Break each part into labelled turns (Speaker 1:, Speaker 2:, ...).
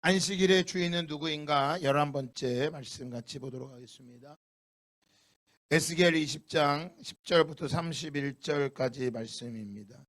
Speaker 1: 안식일의 주인은 누구인가? 11번째 말씀 같이 보도록 하겠습니다. 에스겔 20장 10절부터 31절까지 말씀입니다.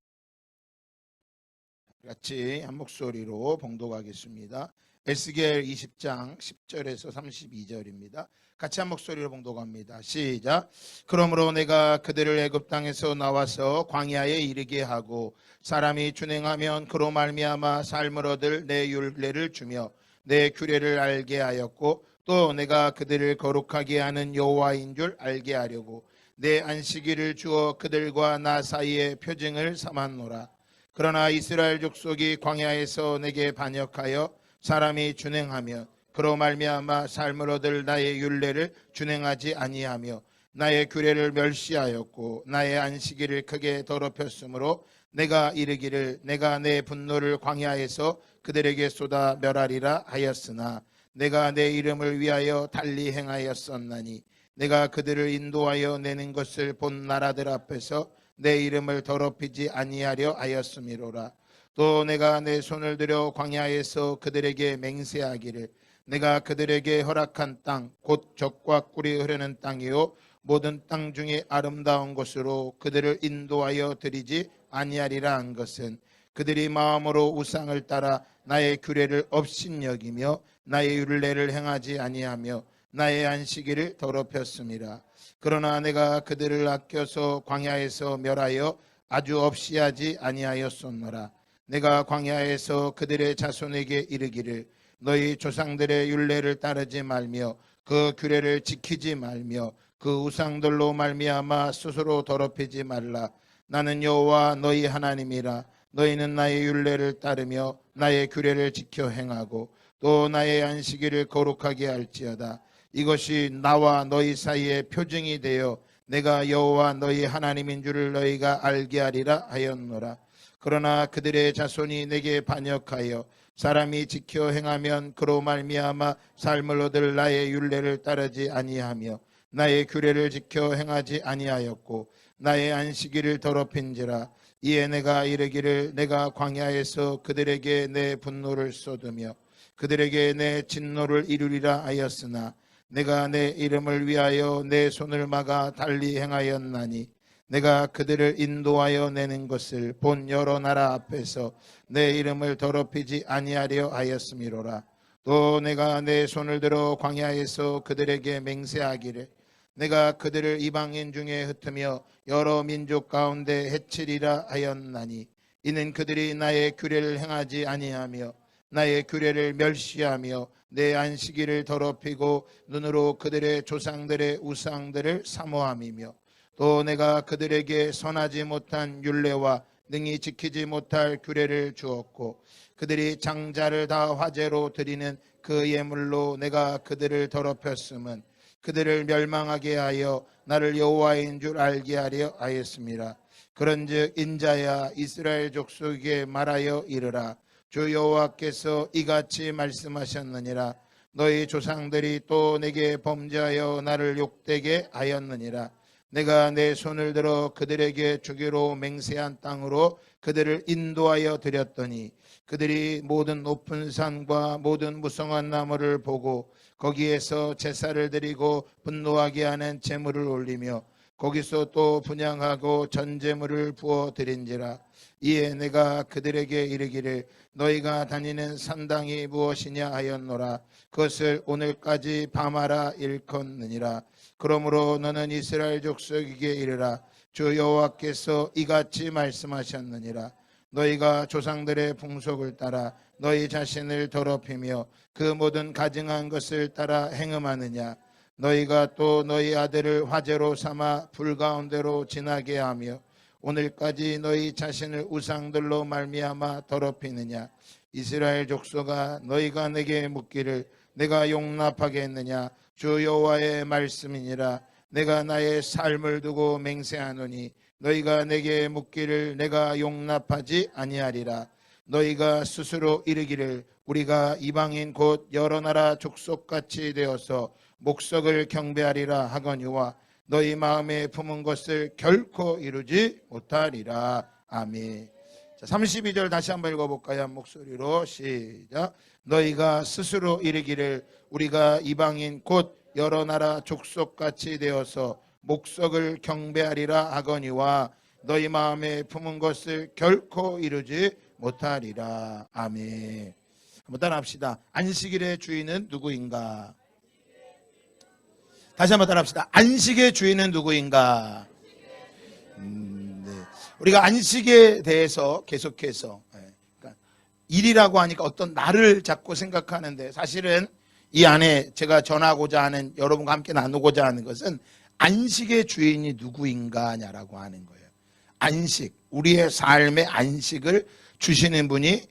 Speaker 1: 같이 한 목소리로 봉독하겠습니다. 에스겔 20장 10절에서 32절입니다. 같이 한 목소리로 봉독합니다. 시작. 그러므로 내가 그들을 애굽 땅에서 나와서 광야에 이르게 하고 사람이 준행하면 그로 말미암아 삶을 얻을 내 율례를 주며 내 규례를 알게 하였고 또 내가 그들을 거룩하게 하는 여호와인 줄 알게 하려고 내 안식일을 주어 그들과 나 사이에 표징을 삼았노라. 그러나 이스라엘 족속이 광야에서 내게 반역하여 사람이 준행하며 그로 말미암아 삶을 얻을 나의 율례를 준행하지 아니하며 나의 규례를 멸시하였고 나의 안식일을 크게 더럽혔으므로 내가 이르기를 내가 내 분노를 광야에서 그들에게 쏟아 멸하리라 하였으나 내가 내 이름을 위하여 달리 행하였었나니 내가 그들을 인도하여 내는 것을 본 나라들 앞에서 내 이름을 더럽히지 아니하려 하였음이로라. 또 내가 내 손을 들여 광야에서 그들에게 맹세하기를 내가 그들에게 허락한 땅 곧 젖과 꿀이 흐르는 땅이요 모든 땅 중에 아름다운 곳으로 그들을 인도하여 드리지 아니하리라 한 것은 그들이 마음으로 우상을 따라 나의 규례를 업신여기며 나의 율례를 행하지 아니하며 나의 안식일을 더럽혔음이라. 그러나 내가 그들을 아껴서 광야에서 멸하여 아주 없이 하지 아니하였었노라. 내가 광야에서 그들의 자손에게 이르기를 너희 조상들의 율례를 따르지 말며 그 규례를 지키지 말며 그 우상들로 말미암아 스스로 더럽히지 말라. 나는 여호와 너희 하나님이라. 너희는 나의 율례를 따르며 나의 규례를 지켜 행하고 또 나의 안식일을 거룩하게 할지어다. 이것이 나와 너희 사이에 표징이 되어 내가 여호와 너희 하나님인 줄을 너희가 알게 하리라 하였노라. 그러나 그들의 자손이 내게 반역하여 사람이 지켜 행하면 그로 말미암아 삶을 얻을 나의 율례를 따르지 아니하며 나의 규례를 지켜 행하지 아니하였고 나의 안식일을 더럽힌지라. 이에 내가 이르기를 내가 광야에서 그들에게 내 분노를 쏟으며 그들에게 내 진노를 이루리라 하였으나 내가 내 이름을 위하여 내 손을 막아 달리 행하였나니 내가 그들을 인도하여 내는 것을 본 여러 나라 앞에서 내 이름을 더럽히지 아니하려 하였음이로라. 또 내가 내 손을 들어 광야에서 그들에게 맹세하기를 내가 그들을 이방인 중에 흩으며 여러 민족 가운데 해치리라 하였나니 이는 그들이 나의 규례를 행하지 아니하며 나의 규례를 멸시하며 내 안식일을 더럽히고 눈으로 그들의 조상들의 우상들을 사모함이며 또 내가 그들에게 선하지 못한 율례와 능히 지키지 못할 규례를 주었고 그들이 장자를 다 화제로 드리는 그 예물로 내가 그들을 더럽혔음은 그들을 멸망하게 하여 나를 여호와인 줄 알게 하려 하였습니다. 그런즉 인자야 이스라엘 족속에게 말하여 이르라. 주 여호와께서 이같이 말씀하셨느니라. 너희 조상들이 또 내게 범죄하여 나를 욕되게 하였느니라. 내가 내 손을 들어 그들에게 주기로 맹세한 땅으로 그들을 인도하여 드렸더니 그들이 모든 높은 산과 모든 무성한 나무를 보고 거기에서 제사를 드리고 분노하게 하는 제물을 올리며 거기서 또 분향하고 전제물을 부어 드린지라. 이에 내가 그들에게 이르기를 너희가 다니는 산당이 무엇이냐 하였노라. 그것을 오늘까지 밤하라 일컫느니라. 그러므로 너는 이스라엘 족속에게 이르라. 주 여호와께서 이같이 말씀하셨느니라. 너희가 조상들의 풍속을 따라 너희 자신을 더럽히며 그 모든 가증한 것을 따라 행음하느냐. 너희가 또 너희 아들을 화제로 삼아 불 가운데로 지나게 하며 오늘까지 너희 자신을 우상들로 말미암아 더럽히느냐. 이스라엘 족속아 너희가 내게 묻기를 내가 용납하겠느냐. 주 여호와의 말씀이니라. 내가 나의 삶을 두고 맹세하노니 너희가 내게 묻기를 내가 용납하지 아니하리라. 너희가 스스로 이르기를 우리가 이방인 곧 여러 나라 족속같이 되어서 목석을 경배하리라 하거니와 너희 마음에 품은 것을 결코 이루지 못하리라. 아멘. 자, 32절 다시 한번 읽어볼까요? 한 목소리로 시작. 너희가 스스로 이르기를 우리가 이방인 곧 여러 나라 족속같이 되어서 목석을 경배하리라 하거니와 너희 마음에 품은 것을 결코 이루지 못하리라. 아멘. 한번 따라합시다. 안식일의 주인은 누구인가? 다시 한번 따라합시다. 안식의 주인은 누구인가? 네. 우리가 안식에 대해서 계속해서 그러니까 일이라고 하니까 어떤 날을 자꾸 생각하는데 사실은 이 안에 제가 전하고자 하는, 여러분과 함께 나누고자 하는 것은 안식의 주인이 누구인가냐라고 하는 거예요. 안식, 우리의 삶의 안식을 주시는 분이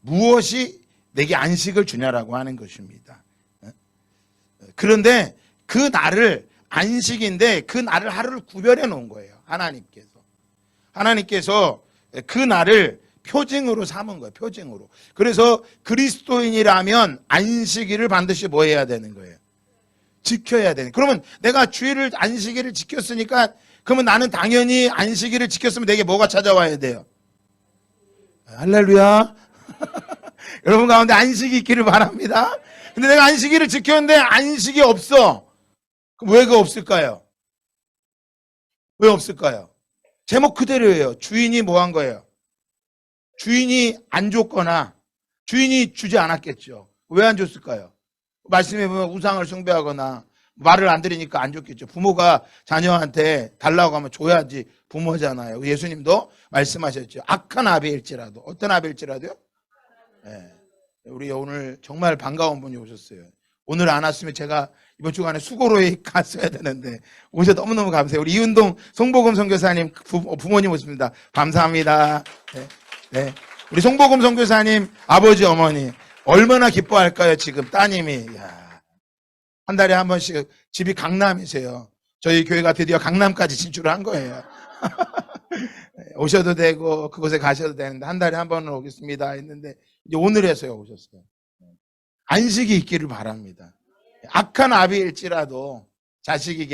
Speaker 1: 무엇이 내게 안식을 주냐라고 하는 것입니다. 그런데 그 날을, 안식인데 그 날을 하루를 구별해 놓은 거예요. 하나님께서 그 날을 표징으로 삼은 거예요. 표징으로. 그래서 그리스도인이라면 안식일을 반드시 뭐 해야 되는 거예요? 지켜야 되는. 그러면 내가 주일을, 안식일을 지켰으니까 그러면 나는 당연히 안식일을 지켰으면 내게 뭐가 찾아와야 돼요? 할렐루야. 여러분 가운데 안식이 있기를 바랍니다. 근데 내가 안식일을 지켰는데 안식이 없어. 그럼 왜 그 없을까요? 왜 없을까요? 제목 그대로예요. 주인이 뭐 한 거예요? 주인이 안 줬거나 주인이 주지 않았겠죠. 왜 안 줬을까요? 말씀해 보면 우상을 숭배하거나 말을 안 들으니까 안 줬겠죠. 부모가 자녀한테 달라고 하면 줘야지 부모잖아요. 예수님도 말씀하셨죠. 악한 아비일지라도. 어떤 아비일지라도요? 네. 우리 오늘 정말 반가운 분이 오셨어요. 오늘 안 왔으면 제가 이번 주간에 수고로에 갔어야 되는데 오셔서 너무너무 감사해요. 우리 이은동 송복음 선교사님 부모님 오십니다. 감사합니다. 네. 네. 우리 송복음 선교사님 아버지 어머니 얼마나 기뻐할까요? 지금 따님이. 야. 한 달에 한 번씩, 집이 강남이세요. 저희 교회가 드디어 강남까지 진출을 한 거예요. 오셔도 되고 그곳에 가셔도 되는데 한 달에 한 번은 오겠습니다 했는데 이제 오늘 해서요 오셨어요. 안식이 있기를 바랍니다. 악한 아비일지라도 자식이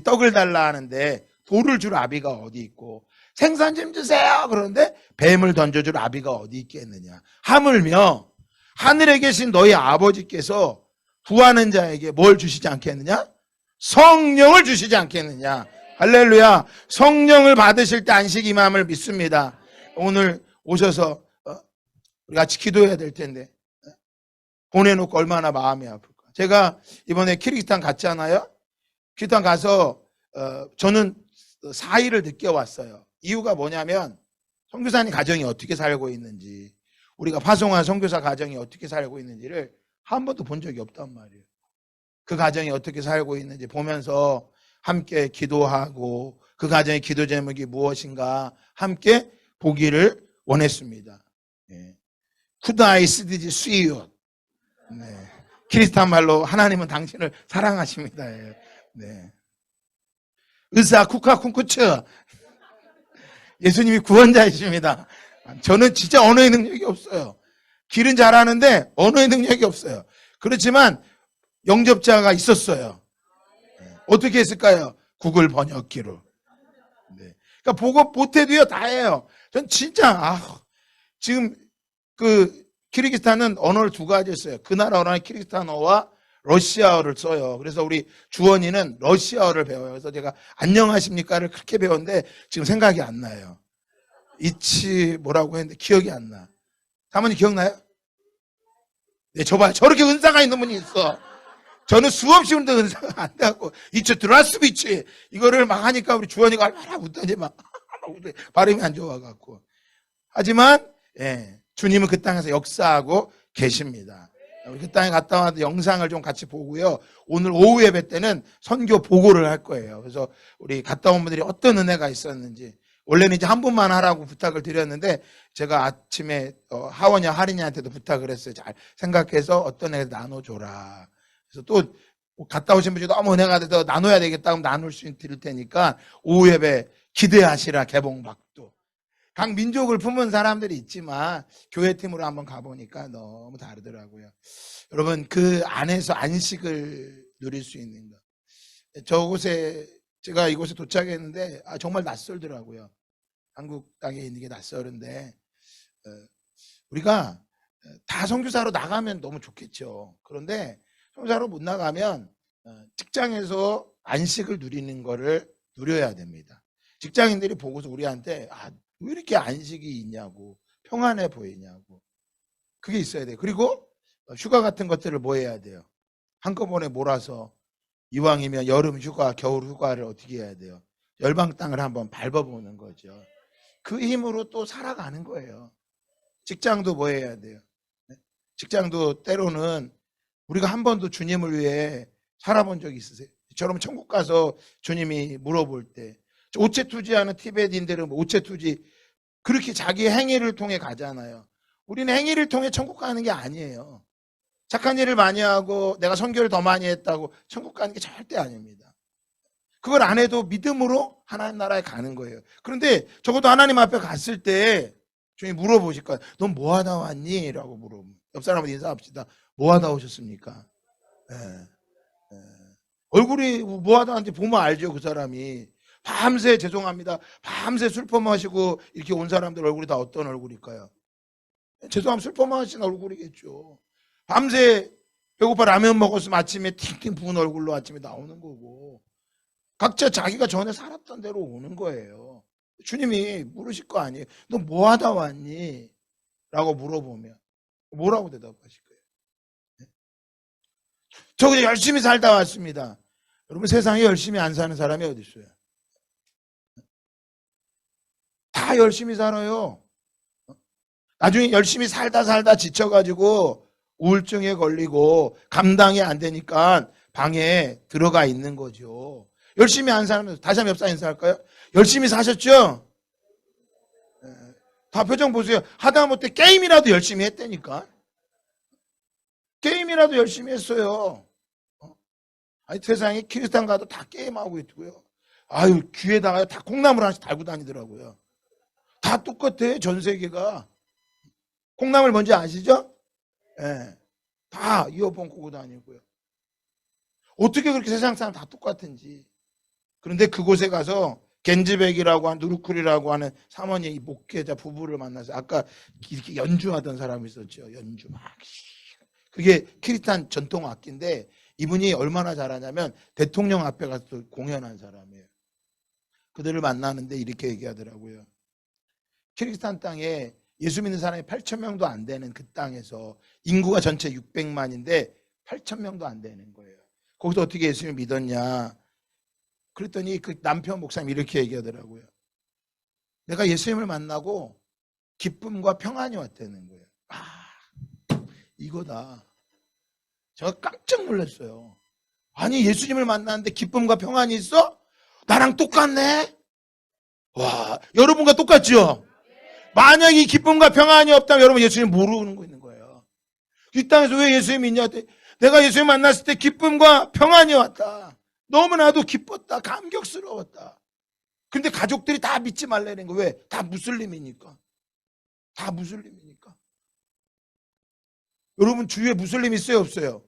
Speaker 1: 떡을 달라 하는데 돌을 줄 아비가 어디 있고, 생선 좀 주세요 그러는데 뱀을 던져줄 아비가 어디 있겠느냐. 하물며 하늘에 계신 너희 아버지께서 구하는 자에게 뭘 주시지 않겠느냐? 성령을 주시지 않겠느냐. 할렐루야. 성령을 받으실 때 안식이 임함을 믿습니다. 오늘 오셔서 우리 같이 기도해야 될 텐데 보내놓고 얼마나 마음이 아플까. 제가 이번에 키르기스탄 갔잖아요. 키르기스탄 가서 저는 4일을 늦게 왔어요. 이유가 뭐냐면 선교사님 가정이 어떻게 살고 있는지, 우리가 파송한 선교사 가정이 어떻게 살고 있는지를 한 번도 본 적이 없단 말이에요. 그 가정이 어떻게 살고 있는지 보면서 함께 기도하고 그 가정의 기도 제목이 무엇인가 함께 보기를 원했습니다. 네. Could I see you? 네. 키리스탄 말로 하나님은 당신을 사랑하십니다. 네. 의사 쿠카쿵쿠츠. 예수님이 구원자이십니다. 저는 진짜 언어의 능력이 없어요. 길은 잘하는데 언어의 능력이 없어요. 그렇지만 영접자가 있었어요. 어떻게 했을까요? 구글 번역기로. 네. 그러니까 보고 못해도요 다 해요. 전 진짜 지금 그 키르기스탄은 언어를 두 가지 써요. 그 나라 언어는 키르기스탄어와 러시아어를 써요. 그래서 우리 주원이는 러시아어를 배워요. 그래서 제가 안녕하십니까를 그렇게 배웠는데 지금 생각이 안 나요. 이치 뭐라고 했는데 기억이 안 나. 사모님 기억나요? 네, 저봐요. 저렇게 은사가 있는 분이 있어. 저는 수없이 웃는데 은사가 안 돼갖고 이치 드라스비치 이거를 막 하니까 우리 주원이가 얼마나 웃더니 막 발음이 안 좋아갖고. 하지만 주님은 그 땅에서 역사하고 계십니다. 우리 그 땅에 갔다 와서 영상을 좀 같이 보고요. 오늘 오후 예배 때는 선교 보고를 할 거예요. 그래서 우리 갔다 온 분들이 어떤 은혜가 있었는지, 원래는 이제 한 분만 하라고 부탁을 드렸는데 제가 아침에 하원이와 하린이한테도 부탁을 했어요. 잘 생각해서 어떤 애를 나눠줘라. 그래서 또 갔다 오신 분이 너무 은혜가 돼서 나눠야 되겠다 하면 나눌 수 있을 테니까 오후 예배 기대하시라. 개봉박도. 각 민족을 품은 사람들이 있지만 교회팀으로 한번 가보니까 너무 다르더라고요. 여러분 그 안에서 안식을 누릴 수 있는 것. 저곳에 제가 이곳에 도착했는데 정말 낯설더라고요. 한국 땅에 있는 게 낯설은데 우리가 다 선교사로 나가면 너무 좋겠죠. 그런데 선교사로 못 나가면 직장에서 안식을 누리는 거를 누려야 됩니다. 직장인들이 보고서 우리한테 왜 이렇게 안식이 있냐고, 평안해 보이냐고, 그게 있어야 돼요. 그리고 휴가 같은 것들을 뭐 해야 돼요? 한꺼번에 몰아서 이왕이면 여름 휴가, 겨울 휴가를 어떻게 해야 돼요? 열방 땅을 한번 밟아보는 거죠. 그 힘으로 또 살아가는 거예요. 직장도 뭐 해야 돼요? 직장도 때로는 우리가 한 번도 주님을 위해 살아본 적 있으세요? 저러면 천국 가서 주님이 물어볼 때 오체투지하는 티베트인들은 오체투지 그렇게 자기 행위를 통해 가잖아요. 우리는 행위를 통해 천국 가는 게 아니에요. 착한 일을 많이 하고 내가 선교를 더 많이 했다고 천국 가는 게 절대 아닙니다. 그걸 안 해도 믿음으로 하나님 나라에 가는 거예요. 그런데 적어도 하나님 앞에 갔을 때 주님이 물어보실 거예요. 넌 뭐 하다 왔니? 라고 물어보면 옆 사람한테 인사합시다. 뭐 하다 오셨습니까? 얼굴이 뭐 하다 왔는지 보면 알죠. 그 사람이 밤새 죄송합니다. 밤새 술 퍼마시고 이렇게 온 사람들 얼굴이 다 어떤 얼굴일까요? 죄송하면 술 퍼마신 얼굴이겠죠. 밤새 배고파 라면 먹었으면 아침에 팅팅 부은 얼굴로 아침에 나오는 거고 각자 자기가 전에 살았던 대로 오는 거예요. 주님이 물으실 거 아니에요. 너 뭐 하다 왔니? 라고 물어보면 뭐라고 대답하실 거예요? 저 그냥 열심히 살다 왔습니다. 여러분 세상에 열심히 안 사는 사람이 어디 있어요? 다 열심히 살아요. 나중에 열심히 살다 지쳐가지고 우울증에 걸리고 감당이 안 되니까 방에 들어가 있는 거죠. 열심히 안 사는 다시 한번 옆사 인사할까요? 열심히 사셨죠? 다 표정 보세요. 하다못해 게임이라도 열심히 했다니까. 게임이라도 열심히 했어요. 아니 세상에 키리스탄 가도 다 게임하고 있고요. 아유 귀에다가 다 콩나물 하나씩 달고 다니더라고요. 다 똑같아 전 세계가. 콩나물 뭔지 아시죠? 예. 다 이어폰 꽂고 다니고요. 어떻게 그렇게 세상 사람 다 똑같은지. 그런데 그곳에 가서 겐지백이라고 하는 누르쿨이라고 하는 사모님 목회자 부부를 만나서 아까 이렇게 연주하던 사람이 있었죠. 연주 막. 그게 키리탄 전통 악기인데 이분이 얼마나 잘하냐면 대통령 앞에 가서 공연한 사람이에요. 그들을 만나는데 이렇게 얘기하더라고요. 키르기스탄 땅에 예수 믿는 사람이 8,000명도 안 되는 그 땅에서 인구가 전체 600만인데 8,000명도 안 되는 거예요. 거기서 어떻게 예수님을 믿었냐? 그랬더니 그 남편 목사님이 이렇게 얘기하더라고요. 내가 예수님을 만나고 기쁨과 평안이 왔다는 거예요. 이거다. 제가 깜짝 놀랐어요. 아니 예수님을 만났는데 기쁨과 평안이 있어? 나랑 똑같네? 와, 여러분과 똑같죠? 만약 이 기쁨과 평안이 없다면 여러분 예수님 모르는 거 있는 거예요. 이 땅에서 왜 예수님이 있냐? 내가 예수님 만났을 때 기쁨과 평안이 왔다. 너무나도 기뻤다. 감격스러웠다. 근데 가족들이 다 믿지 말라는 거. 왜? 다 무슬림이니까. 다 무슬림이니까. 여러분 주위에 무슬림 있어요? 없어요?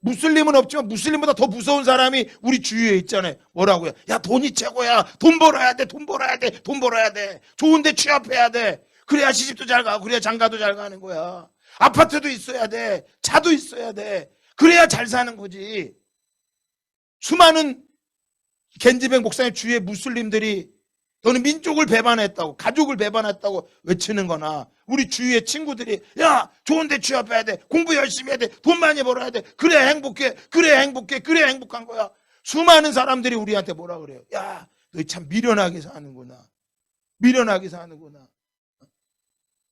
Speaker 1: 무슬림은 없지만 무슬림보다 더 무서운 사람이 우리 주위에 있잖아요. 뭐라고요? 야 돈이 최고야. 돈 벌어야 돼. 돈 벌어야 돼. 돈 벌어야 돼. 좋은데 취업해야 돼. 그래야 시집도 잘 가고 그래야 장가도 잘 가는 거야. 아파트도 있어야 돼. 차도 있어야 돼. 그래야 잘 사는 거지. 수많은 겐지백 목사님 주위에 무슬림들이 너는 민족을 배반했다고 가족을 배반했다고 외치는 거나 우리 주위의 친구들이 야 좋은데 취업해야 돼 공부 열심히 해야 돼 돈 많이 벌어야 돼 그래 행복해 그래 행복해 그래 행복한 거야. 수많은 사람들이 우리한테 뭐라 그래요? 야 너 참 미련하게 사는구나. 미련하게 사는구나.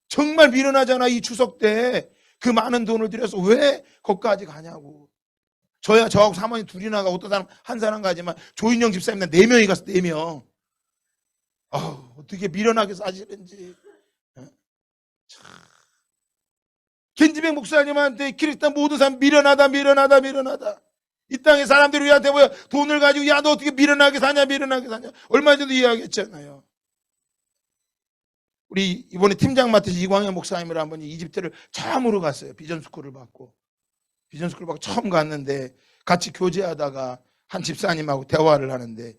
Speaker 1: 정말 미련하잖아. 이 추석 때 그 많은 돈을 들여서 왜 거기까지 가냐고. 저하고 사모님 둘이나 가고 어떤 사람 한 사람 가지만 조인영 집사님은 4명이 갔어. 4명. 어떻게 미련하게 사시는지. 겐지백 목사님한테 키리스탄 모든 사람 미련하다. 이 땅에 사람들이 우리한테 뭐야 돈을 가지고 야 너 어떻게 미련하게 사냐. 얼마 전에도 이야기했잖아요. 우리 이번에 팀장 맡으신 이광현 목사님이랑 한번 이집트를 처음으로 갔어요. 비전스쿨을 받고 처음 갔는데 같이 교제하다가 한 집사님하고 대화를 하는데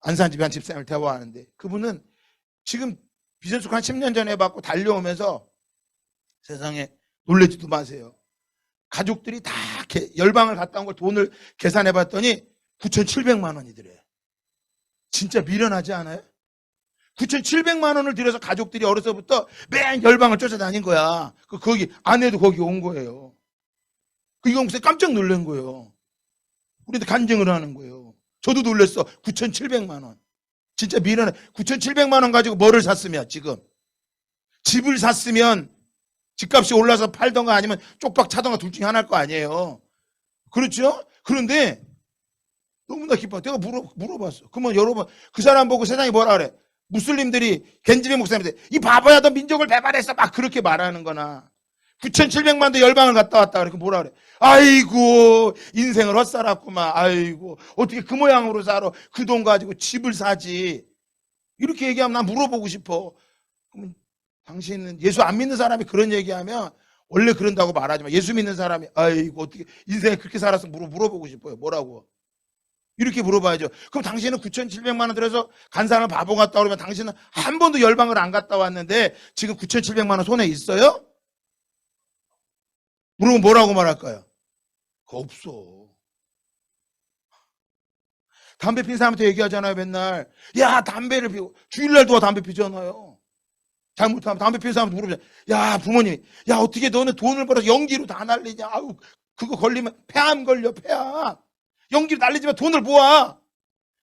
Speaker 1: 안산집에 한 집사님을 대화하는데 그분은 지금 비전숙 한 10년 전에 받고 달려오면서 세상에 놀라지도 마세요. 가족들이 다 열방을 갔다 온 걸 돈을 계산해 봤더니 9,700만 원이더래. 진짜 미련하지 않아요? 9,700만 원을 들여서 가족들이 어려서부터 맨 열방을 쫓아다닌 거야. 거기 아내도 거기 온 거예요. 이거 깜짝 놀란 거예요. 우리도 간증을 하는 거예요. 저도 놀랐어. 9,700만 원. 진짜 미련해. 9,700만 원 가지고 뭐를 샀으면, 지금 집을 샀으면 집값이 올라서 팔던가 아니면 쪽박 차던가 둘 중에 하나일 거 아니에요. 그렇죠? 그런데 너무나 기뻐. 내가 물어봤어. 그러면 여러분, 그 사람 보고 세상이 뭐라 그래? 무슬림들이, 겐지베 목사님들, 이 바보야, 너 민족을 배반했어. 막 그렇게 말하는 거나, 9,700만 도 열방을 갔다 왔다. 그러니까 뭐라 그래? 아이고, 인생을 헛살았구만. 아이고, 어떻게 그 모양으로 살아? 그 돈 가지고 집을 사지. 이렇게 얘기하면 난 물어보고 싶어. 그러면 당신은, 예수 안 믿는 사람이 그런 얘기하면 원래 그런다고 말하지 마. 예수 믿는 사람이 아이고, 어떻게 인생에 그렇게 살아서 물어보고 싶어요. 뭐라고? 이렇게 물어봐야죠. 그럼 당신은 9,700만 원 들여서 간 사람을 바보 같다 그러면 당신은 한 번도 열방을 안 갔다 왔는데 지금 9,700만 원 손에 있어요? 물어보면 뭐라고 말할까요? 그거 없어. 담배 핀 사람한테 얘기하잖아요. 맨날 야, 담배를 피우고 주일날도 담배 피잖아요. 잘못하면 담배 피는 사람한테 물어보잖아요. 야, 부모님이, 야, 어떻게 너는 돈을 벌어서 연기로 다 날리냐? 아우, 그거 걸리면 폐암 걸려. 폐암. 연기로 날리지만 돈을 모아.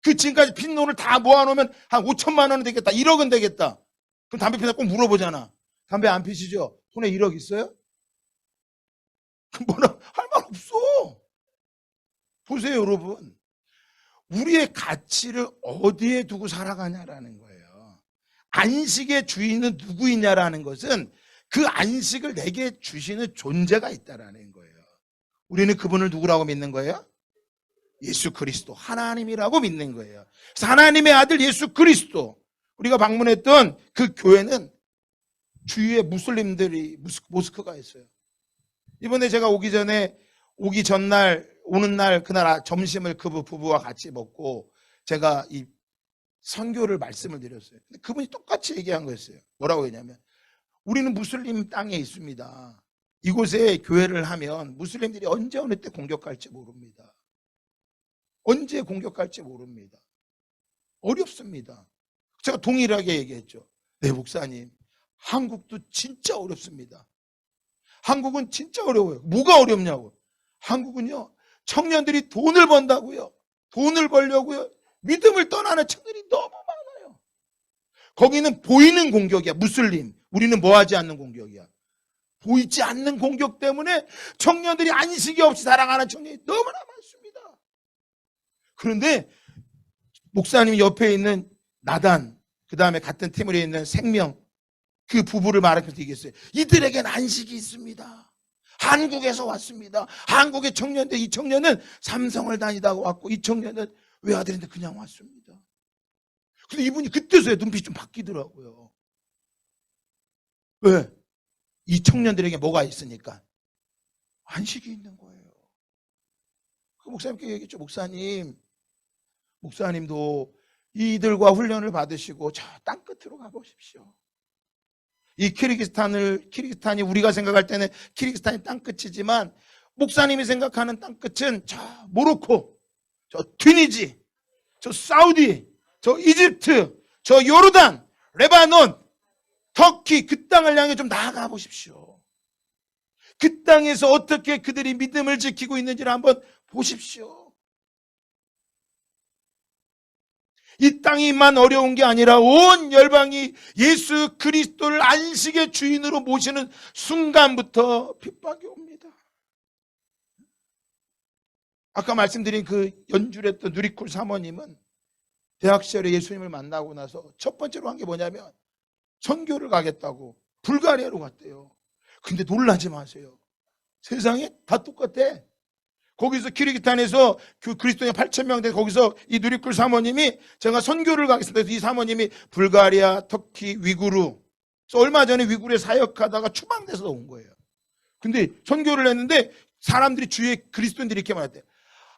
Speaker 1: 그 지금까지 핀 돈을 다 모아놓으면 한 5천만 원은 되겠다. 1억은 되겠다. 그럼 담배 피다 꼭 물어보잖아. 담배 안 피시죠? 손에 1억 있어요? 뭐라 할 말 없어. 보세요, 여러분. 우리의 가치를 어디에 두고 살아가냐라는 거예요. 안식의 주인은 누구이냐라는 것은 그 안식을 내게 주시는 존재가 있다라는 거예요. 우리는 그분을 누구라고 믿는 거예요? 예수 그리스도, 하나님이라고 믿는 거예요. 그래서 하나님의 아들 예수 그리스도, 우리가 방문했던 그 교회는 주위에 무슬림들이 모스크가 있어요. 이번에 제가 오기 전날, 오는 날, 그날 점심을 그 부부와 같이 먹고 제가 이 선교를 말씀을 드렸어요. 근데 그분이 똑같이 얘기한 거였어요. 뭐라고 했냐면, 우리는 무슬림 땅에 있습니다. 이곳에 교회를 하면 무슬림들이 언제 어느 때 공격할지 모릅니다. 언제 공격할지 모릅니다. 어렵습니다. 제가 동일하게 얘기했죠. 네, 목사님, 한국도 진짜 어렵습니다. 한국은 진짜 어려워요. 뭐가 어렵냐고. 한국은요, 청년들이 돈을 번다고요. 돈을 벌려고요. 믿음을 떠나는 청년이 너무 많아요. 거기는 보이는 공격이야. 무슬림. 우리는 뭐 하지 않는 공격이야. 보이지 않는 공격 때문에 청년들이 안식이 없이 살아가는 청년이 너무나 많습니다. 그런데 목사님 옆에 있는 나단, 그 다음에 같은 팀에 있는 생명, 그 부부를 말하면서 얘기했어요. 이들에겐 안식이 있습니다. 한국에서 왔습니다. 한국의 청년들, 이 청년은 삼성을 다니다가 왔고, 이 청년은 외아들인데 그냥 왔습니다. 근데 이분이 그때서야 눈빛이 좀 바뀌더라고요. 왜? 이 청년들에게 뭐가 있으니까? 안식이 있는 거예요. 그 목사님께 얘기했죠. 목사님도 이들과 훈련을 받으시고 저 땅 끝으로 가보십시오. 이 키르기스탄이 우리가 생각할 때는 키르기스탄이 땅 끝이지만 목사님이 생각하는 땅 끝은 저 모로코, 저 튀니지, 저 사우디, 저 이집트, 저 요르단, 레바논, 터키, 그 땅을 향해 좀 나아가 보십시오. 그 땅에서 어떻게 그들이 믿음을 지키고 있는지를 한번 보십시오. 이 땅이만 어려운 게 아니라 온 열방이 예수 그리스도를 안식의 주인으로 모시는 순간부터 핍박이 옵니다. 아까 말씀드린 그 연주했던 누리쿨 사모님은 대학 시절에 예수님을 만나고 나서 첫 번째로 한 게 뭐냐면 선교를 가겠다고 불가리아로 갔대요. 근데 놀라지 마세요. 세상에 다 똑같아. 거기서 키르기스탄에서 그 그리스도인 8,000명 된 거기서 이 누리쿨 사모님이 제가 선교를 가겠습니다. 이 사모님이 불가리아, 터키, 위구르. 그래서 얼마 전에 위구르에 사역하다가 추방돼서 온 거예요. 근데 선교를 했는데 사람들이 주위에 그리스도인들이 이렇게 말했대.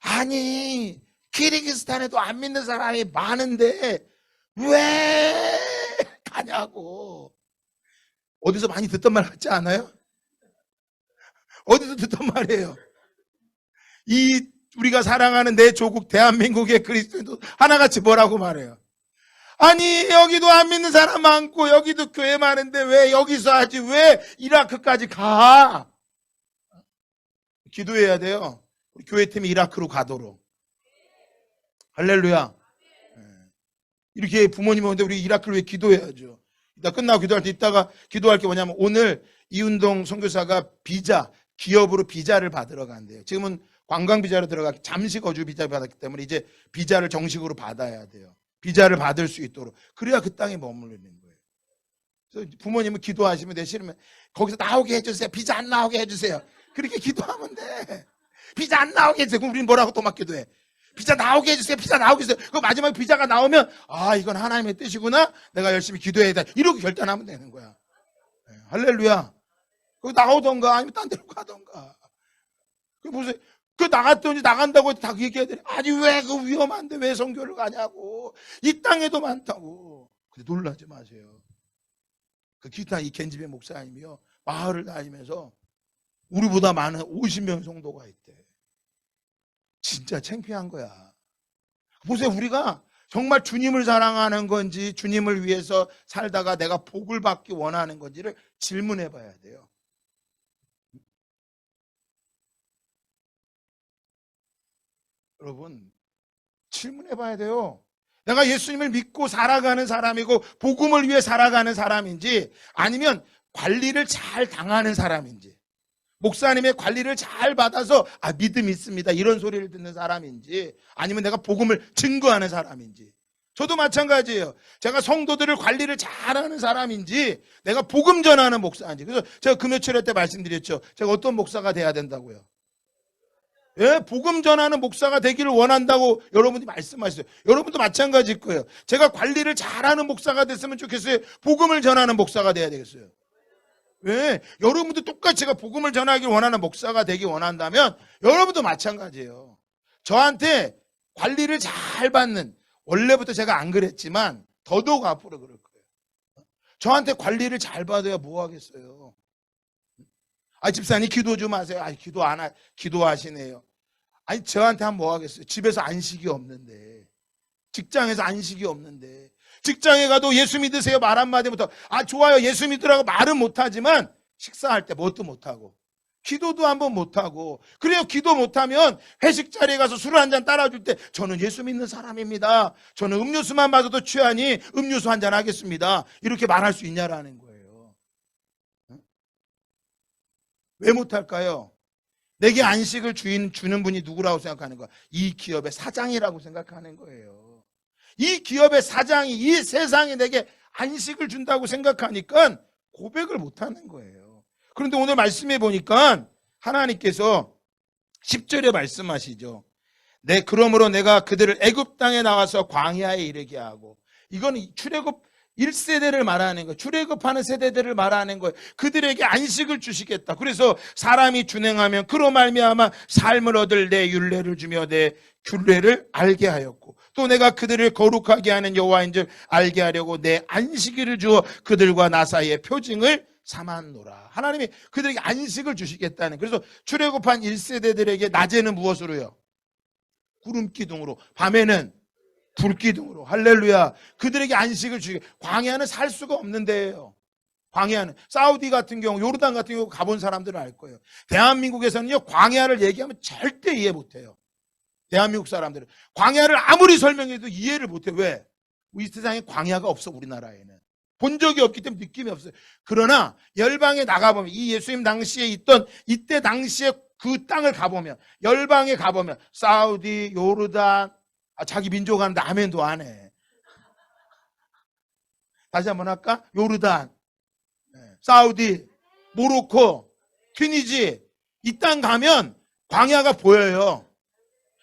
Speaker 1: 아니, 키르기스탄에도 안 믿는 사람이 많은데 왜 가냐고. 어디서 많이 듣던 말 같지 않아요? 어디서 듣던 말이에요. 이 우리가 사랑하는 내 조국 대한민국의 그리스도인도 하나같이 뭐라고 말해요? 아니 여기도 안 믿는 사람 많고 여기도 교회 많은데 왜 여기서 하지, 왜 이라크까지 가? 기도해야 돼요. 우리 교회팀이 이라크로 가도록. 할렐루야. 이렇게 부모님이 오는데 우리 이라크를 위해 기도해야죠. 이따 끝나고 기도할 때 이따가 기도할 게 뭐냐면, 오늘 이운동 선교사가 비자, 기업으로 비자를 받으러 간대요. 지금은 관광 비자로 들어가기, 잠시 거주 비자를 받았기 때문에 이제 비자를 정식으로 받아야 돼요. 비자를 받을 수 있도록. 그래야 그 땅에 머무르는 거예요. 그래서 부모님은 기도하시면 내 싫으면 거기서 나오게 해주세요. 비자 안 나오게 해주세요. 그렇게 기도하면 돼. 비자 안 나오게 해주세요. 그럼 우리는 뭐라고 또 막 기도해? 비자 나오게 해주세요. 비자 나오게 해주세요. 그 마지막에 비자가 나오면 아, 이건 하나님의 뜻이구나. 내가 열심히 기도해야 돼. 이렇게 결단하면 되는 거야. 네, 할렐루야. 거기 나오던가 아니면 딴 데로 가던가. 그 보세요. 그 나갔더니 나간다고 다 얘기해야 돼. 아니 왜 그 위험한데 왜 선교를 가냐고. 이 땅에도 많다고. 근데 놀라지 마세요. 그 기타 이 겐지배 목사님이요, 마을을 다니면서 우리보다 많은 50명 정도가 있대. 진짜 창피한 거야. 보세요. 우리가 정말 주님을 사랑하는 건지 주님을 위해서 살다가 내가 복을 받기 원하는 건지를 질문해 봐야 돼요. 여러분, 질문해 봐야 돼요. 내가 예수님을 믿고 살아가는 사람이고 복음을 위해 살아가는 사람인지, 아니면 관리를 잘 당하는 사람인지, 목사님의 관리를 잘 받아서 아, 믿음 있습니다 이런 소리를 듣는 사람인지, 아니면 내가 복음을 증거하는 사람인지. 저도 마찬가지예요. 제가 성도들을 관리를 잘하는 사람인지, 내가 복음 전하는 목사인지. 그래서 제가 금요철에 때 말씀드렸죠. 제가 어떤 목사가 돼야 된다고요? 예, 복음 전하는 목사가 되기를 원한다고 여러분이 말씀하셨어요. 여러분도 마찬가지일 거예요. 제가 관리를 잘하는 목사가 됐으면 좋겠어요? 복음을 전하는 목사가 돼야 되겠어요? 왜? 여러분도 똑같이 제가 복음을 전하기 원하는 목사가 되기 원한다면 여러분도 마찬가지예요. 저한테 관리를 잘 받는, 원래부터 제가 안 그랬지만 더더욱 앞으로 그럴 거예요. 저한테 관리를 잘 받아야 뭐 하겠어요? 아, 집사님 기도 좀 하세요. 아, 기도하시네요. 아니, 저한테 하면 뭐 하겠어요? 집에서 안식이 없는데, 직장에서 안식이 없는데, 직장에 가도 예수 믿으세요 말 한마디부터 아, 좋아요 예수 믿으라고 말은 못하지만 식사할 때 뭣도 못하고 기도도 한번 못하고, 그래요. 기도 못하면 회식 자리에 가서 술 한 잔 따라줄 때 저는 예수 믿는 사람입니다, 저는 음료수만 마셔도 취하니 음료수 한 잔 하겠습니다, 이렇게 말할 수 있냐라는 거예요. 왜 못할까요? 내게 안식을 주는 분이 누구라고 생각하는 거야? 이 기업의 사장이라고 생각하는 거예요. 이 기업의 사장이, 이 세상에 내게 안식을 준다고 생각하니까 고백을 못하는 거예요. 그런데 오늘 말씀해 보니까 하나님께서 10절에 말씀하시죠. 그러므로 내가 그들을 애굽 땅에 나와서 광야에 이르게 하고, 이건 출애굽 1세대를 말하는 거예요. 출애굽하는 세대들을 말하는 거예요. 그들에게 안식을 주시겠다. 그래서 사람이 준행하면 그로 말미암아 삶을 얻을 내 율례를 주며 내 규례를 알게 하였고, 또 내가 그들을 거룩하게 하는 여호와인 줄 알게 하려고 내 안식일을 주어 그들과 나 사이의 표징을 삼았노라. 하나님이 그들에게 안식을 주시겠다는. 그래서 출애굽한 1세대들에게 낮에는 무엇으로요? 구름 기둥으로, 밤에는 불기둥으로. 할렐루야. 그들에게 안식을 주시게. 광야는 살 수가 없는 데예요. 광야는 사우디 같은 경우, 요르단 같은 경우 가본 사람들은 알 거예요. 대한민국에서는요, 광야를 얘기하면 절대 이해 못해요. 대한민국 사람들은 광야를 아무리 설명해도 이해를 못해요. 왜? 이 세상에 광야가 없어. 우리나라에는 본 적이 없기 때문에 느낌이 없어요. 그러나 열방에 나가보면, 이 예수님 당시에 있던 이때 당시에 그 땅을 가보면, 열방에 가보면 사우디, 요르단, 자기 민족 하는데 아멘도 안 해. 다시 한번 할까? 요르단, 사우디, 모로코, 튀니지, 이 땅 가면 광야가 보여요.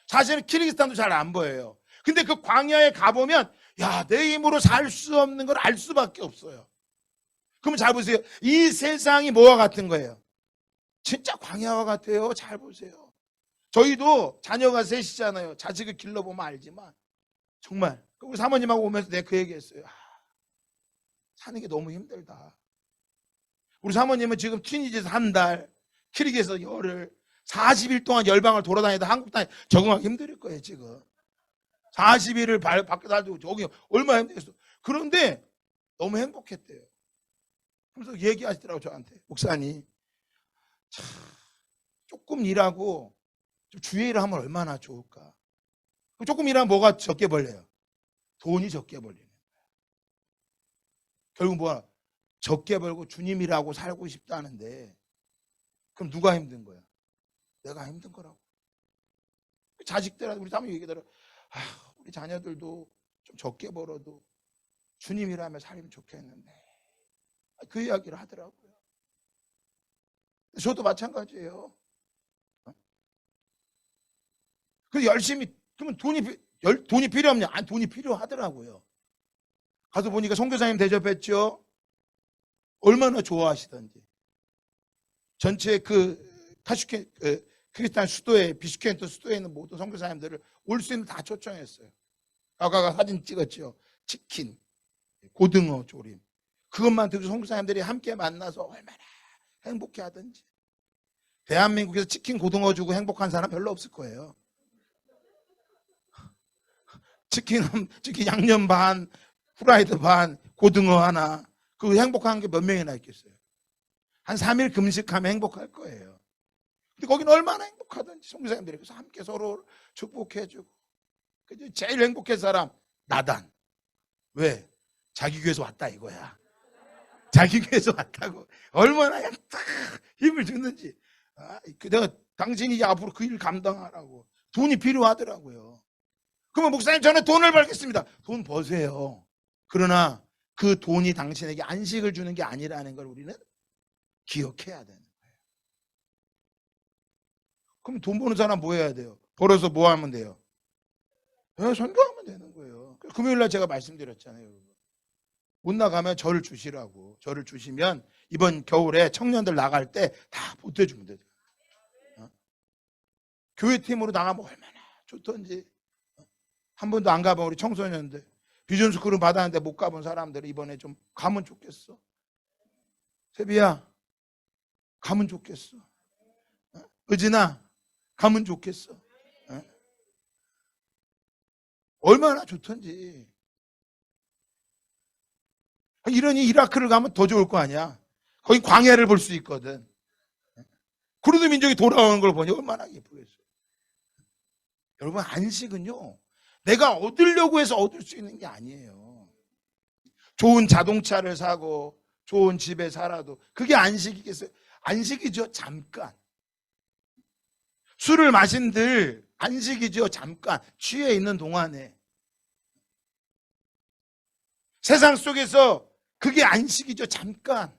Speaker 1: 사실은 키르기스탄도 잘 안 보여요. 근데 그 광야에 가보면 야, 내 힘으로 살 수 없는 걸 알 수밖에 없어요. 그러면 잘 보세요. 이 세상이 뭐와 같은 거예요? 진짜 광야와 같아요. 잘 보세요. 저희도 자녀가 셋이잖아요. 자식을 길러보면 알지만 정말 우리 사모님하고 오면서 내가 그 얘기했어요. 사는 게 너무 힘들다. 우리 사모님은 지금 튀니지에서 한 달, 키르기에서 열흘, 40일 동안 열방을 돌아다니다 한국 땅에 적응하기 힘들 거예요. 지금 40일을 밖에 살고 저기 얼마나 힘들겠어. 그런데 너무 행복했대요. 그래서 얘기하시더라고 저한테. 목사님, 참, 조금 일하고 좀 주의 일을 하면 얼마나 좋을까. 조금 일하면 뭐가 적게 벌려요? 돈이 적게 벌리는 거야. 결국 뭐야? 적게 벌고 주님 일하고 살고 싶다는데 그럼 누가 힘든 거야? 내가 힘든 거라고. 자식들한테 우리 사모님 얘기더라. 우리 자녀들도 좀 적게 벌어도 주님 일하며 살면 좋겠는데 그 이야기를 하더라고요. 저도 마찬가지예요. 그래서 열심히 그러면 돈이 필요 없냐? 아니 돈이 필요하더라고요. 가서 보니까 선교사님 대접했죠. 얼마나 좋아하시던지. 전체 그 타슈켄 크리스탄 수도에 비슈켄트 수도에 있는 모든 선교사님들을 올 수 있는 다 초청했어요. 아까 사진 찍었죠. 치킨, 고등어 조림. 그것만 들고 선교사님들이 함께 만나서 얼마나 행복해하던지. 대한민국에서 치킨 고등어 주고 행복한 사람 별로 없을 거예요. 치킨 양념 반, 후라이드 반, 고등어 하나. 그 행복한 게 몇 명이나 있겠어요. 한 3일 금식하면 행복할 거예요. 근데 거기는 얼마나 행복하던지 선교사님들이 그래서 함께 서로 축복해주고. 제일 행복한 사람 나단. 왜? 자기 교회에서 왔다 이거야. 자기 교회에서 왔다고 얼마나 딱 힘을 주는지. 내가 당신이 앞으로 그 일 감당하라고. 돈이 필요하더라고요. 그러면 목사님 저는 돈을 벌겠습니다. 돈 버세요. 그러나 그 돈이 당신에게 안식을 주는 게 아니라는 걸 우리는 기억해야 되는 거예요. 그럼 돈 버는 사람 뭐 해야 돼요? 벌어서 뭐 하면 돼요? 선교하면 되는 거예요. 금요일날 제가 말씀드렸잖아요. 못 나가면 저를 주시라고. 저를 주시면 이번 겨울에 청년들 나갈 때 다 보태주면 돼요. 교회팀으로 나가면 얼마나 좋던지. 한 번도 안 가본 우리 청소년들 비전스쿨은 받았는데 못 가본 사람들은 이번에 좀 가면 좋겠어. 세비야 가면 좋겠어. 의진아 가면 좋겠어. 얼마나 좋던지. 이러니 이라크를 가면 더 좋을 거 아니야. 거기 광야를 볼 수 있거든. 그루드 민족이 돌아오는 걸 보니 얼마나 예쁘겠어요. 여러분 안식은요 내가 얻으려고 해서 얻을 수 있는 게 아니에요. 좋은 자동차를 사고 좋은 집에 살아도 그게 안식이겠어요? 안식이죠. 잠깐. 술을 마신들 안식이죠. 잠깐. 취해 있는 동안에. 세상 속에서 그게 안식이죠. 잠깐.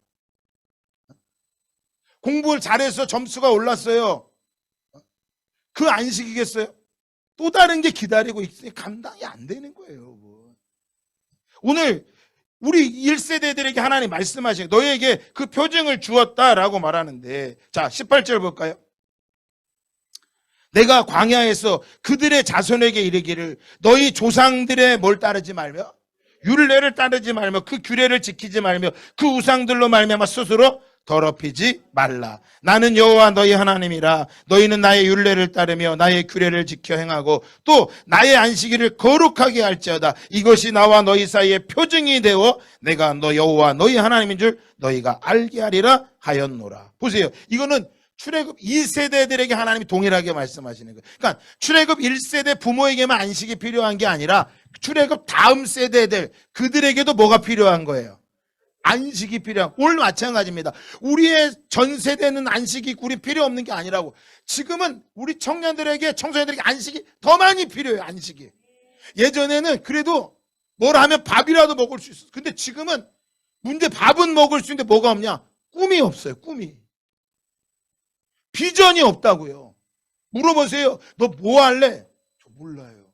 Speaker 1: 공부를 잘해서 점수가 올랐어요. 그 안식이겠어요? 또 다른 게 기다리고 있으니 감당이 안 되는 거예요, 여러분. 오늘 우리 1세대들에게 하나님 말씀하시는 너희에게 그 표징을 주었다라고 말하는데 자 18절 볼까요? 내가 광야에서 그들의 자손에게 이르기를 너희 조상들의 뭘 따르지 말며 율례를 따르지 말며 그 규례를 지키지 말며 그 우상들로 말미암아 스스로 더럽히지 말라. 나는 여호와 너희 하나님이라. 너희는 나의 율례를 따르며 나의 규례를 지켜 행하고 또 나의 안식일을 거룩하게 할지어다. 이것이 나와 너희 사이의 표징이 되어 내가 너 여호와 너희 하나님인 줄 너희가 알게 하리라 하였노라. 보세요. 이거는 출애굽 2세대들에게 하나님이 동일하게 말씀하시는 거예요. 그러니까 출애굽 1세대 부모에게만 안식이 필요한 게 아니라 출애굽 다음 세대들 그들에게도 뭐가 필요한 거예요? 안식이 필요한. 오늘 마찬가지입니다. 우리의 전 세대는 안식이 우리 필요 없는 게 아니라고. 지금은 우리 청년들에게 청소년들에게 안식이 더 많이 필요해요. 안식이. 예전에는 그래도 뭘 하면 밥이라도 먹을 수 있었어. 근데 지금은 문제 밥은 먹을 수 있는데 뭐가 없냐? 꿈이 없어요. 꿈이. 비전이 없다고요. 물어보세요. 너 뭐 할래? 저 몰라요.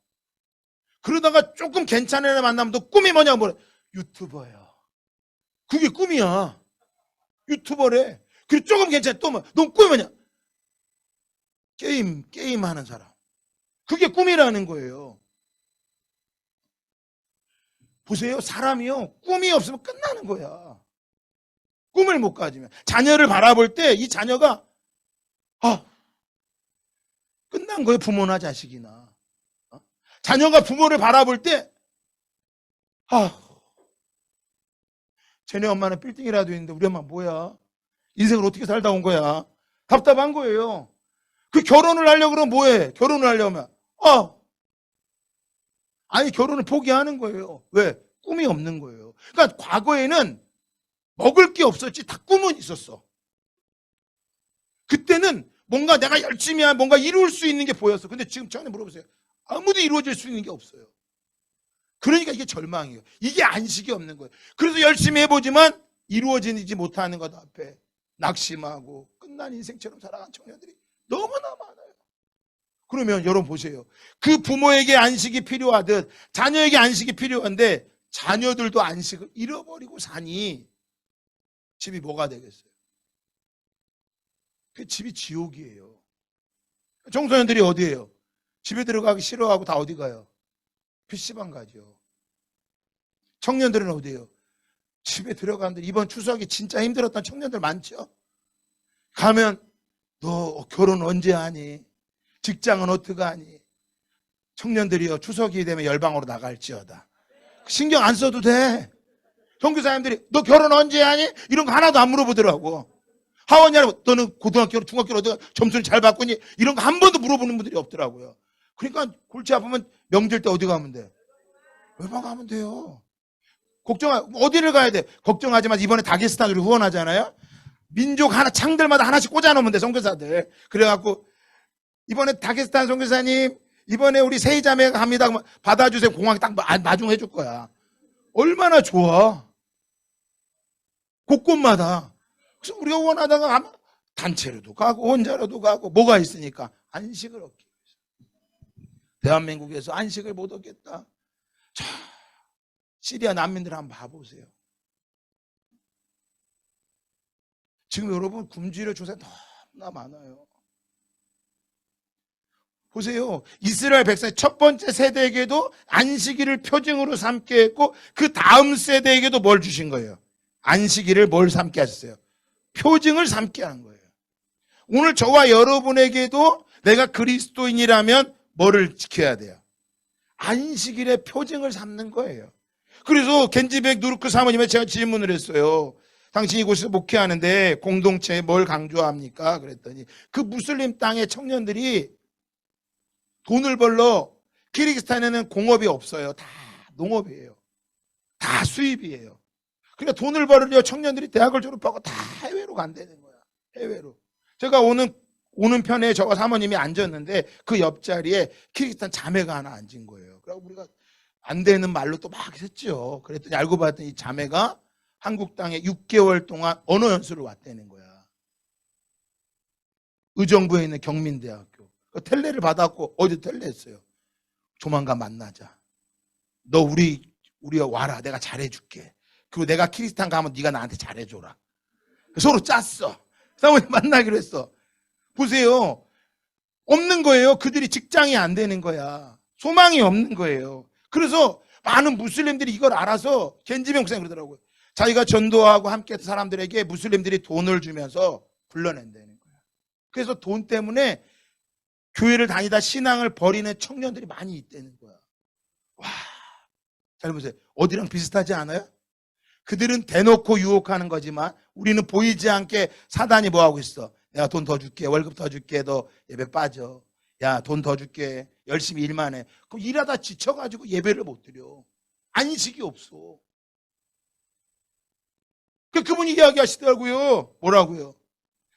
Speaker 1: 그러다가 조금 괜찮은 애 만나면 너 꿈이 뭐냐? 뭐래? 유튜버예요. 그게 꿈이야. 유튜버래. 그리고 조금 괜찮아. 또 뭐? 너 꿈이 뭐냐? 게임 하는 사람. 그게 꿈이라는 거예요. 보세요. 사람이요. 꿈이 없으면 끝나는 거야. 꿈을 못 가지면. 자녀를 바라볼 때 이 자녀가 끝난 거예요. 부모나 자식이나. 자녀가 부모를 바라볼 때 쟤네 엄마는 빌딩이라도 있는데 우리 엄마 뭐야? 인생을 어떻게 살다 온 거야? 답답한 거예요. 그 결혼을 하려고 그러면 뭐해? 결혼을 하려면 아니 결혼을 포기하는 거예요. 왜? 꿈이 없는 거예요. 그러니까 과거에는 먹을 게 없었지 다 꿈은 있었어. 그때는 뭔가 내가 열심히 하면 뭔가 이룰 수 있는 게 보였어. 근데 지금 저한테 물어보세요. 아무도 이루어질 수 있는 게 없어요. 그러니까 이게 절망이에요. 이게 안식이 없는 거예요. 그래서 열심히 해보지만 이루어지지 못하는 것 앞에 낙심하고 끝난 인생처럼 살아간 청년들이 너무나 많아요. 그러면 여러분 보세요. 그 부모에게 안식이 필요하듯 자녀에게 안식이 필요한데 자녀들도 안식을 잃어버리고 사니 집이 뭐가 되겠어요? 그 집이 지옥이에요. 청소년들이 어디에요? 집에 들어가기 싫어하고 다 어디 가요? PC방 가죠. 청년들은 어디에요? 집에 들어가는데 이번 추석이 진짜 힘들었던 청년들 많죠? 가면 너 결혼 언제 하니? 직장은 어떻게 하니? 청년들이요 추석이 되면 열방으로 나갈지어다. 신경 안 써도 돼. 선교사님들이 너 결혼 언제 하니? 이런 거 하나도 안 물어보더라고. 하원이라고 너는 고등학교로 중학교로 어디가 점수를 잘 받고니? 이런 거 한 번도 물어보는 분들이 없더라고요. 그러니까 골치 아프면 명절 때 어디 가면 돼? 외박 가면 돼요. 어디를 가야 돼? 걱정하지 마. 이번에 다게스탄으로 후원하잖아요. 민족 하나 창들마다 하나씩 꽂아놓으면 돼. 선교사들. 그래갖고 이번에 다게스탄 선교사님 이번에 우리 세이자매가 갑니다. 받아주세요. 공항에 딱 마중해 줄 거야. 얼마나 좋아. 곳곳마다. 그래서 우리가 원하다가 가면 단체로도 가고 혼자로도 가고 뭐가 있으니까 안식을 얻기 위해서. 대한민국에서 안식을 못 얻겠다. 자, 시리아 난민들 한번 봐보세요. 지금 여러분 굶주려 조사 너무나 많아요. 보세요. 이스라엘 백성의 첫 번째 세대에게도 안식일을 표징으로 삼게 했고 그 다음 세대에게도 뭘 주신 거예요? 안식일을 뭘 삼게 하셨어요? 표징을 삼게 한 거예요. 오늘 저와 여러분에게도 내가 그리스도인이라면 뭐를 지켜야 돼요? 안식일의 표징을 삼는 거예요. 그래서 겐지백 누르크 사모님에 제가 질문을 했어요. 당신이 이곳에서 목회하는데 공동체에 뭘 강조합니까? 그랬더니 그 무슬림 땅의 청년들이 돈을 벌러 키르기스탄에는 공업이 없어요. 다 농업이에요. 다 수입이에요. 그러니까 돈을 벌으려 청년들이 대학을 졸업하고 다 해외로 간다는 거야. 해외로. 제가 오는 편에 저와 사모님이 앉았는데 그 옆자리에 키르기스탄 자매가 하나 앉은 거예요. 그래서 우리가 안 되는 말로 또 막 했죠. 그랬더니 알고 봤더니 이 자매가 한국 땅에 6개월 동안 언어 연수를 왔다는 거야. 의정부에 있는 경민대학교. 텔레를 받았고 어제 텔레했어요. 조만간 만나자. 너 우리 와라. 내가 잘해줄게. 그리고 내가 키르기스탄 가면 네가 나한테 잘해줘라. 서로 짰어. 사모님 만나기로 했어. 보세요. 없는 거예요. 그들이 직장이 안 되는 거야. 소망이 없는 거예요. 그래서 많은 무슬림들이 이걸 알아서 겐지명 목사님 그러더라고요. 자기가 전도하고 함께 했던 사람들에게 무슬림들이 돈을 주면서 불러낸다는 거야. 그래서 돈 때문에 교회를 다니다 신앙을 버리는 청년들이 많이 있다는 거야. 와, 잘 보세요. 어디랑 비슷하지 않아요? 그들은 대놓고 유혹하는 거지만 우리는 보이지 않게 사단이 뭐하고 있어? 내가 돈 더 줄게. 월급 더 줄게. 너 예배 빠져. 야, 돈 더 줄게. 열심히 일만 해. 그럼 일하다 지쳐가지고 예배를 못 드려. 안식이 없어. 그분이 이야기하시더라고요. 뭐라고요?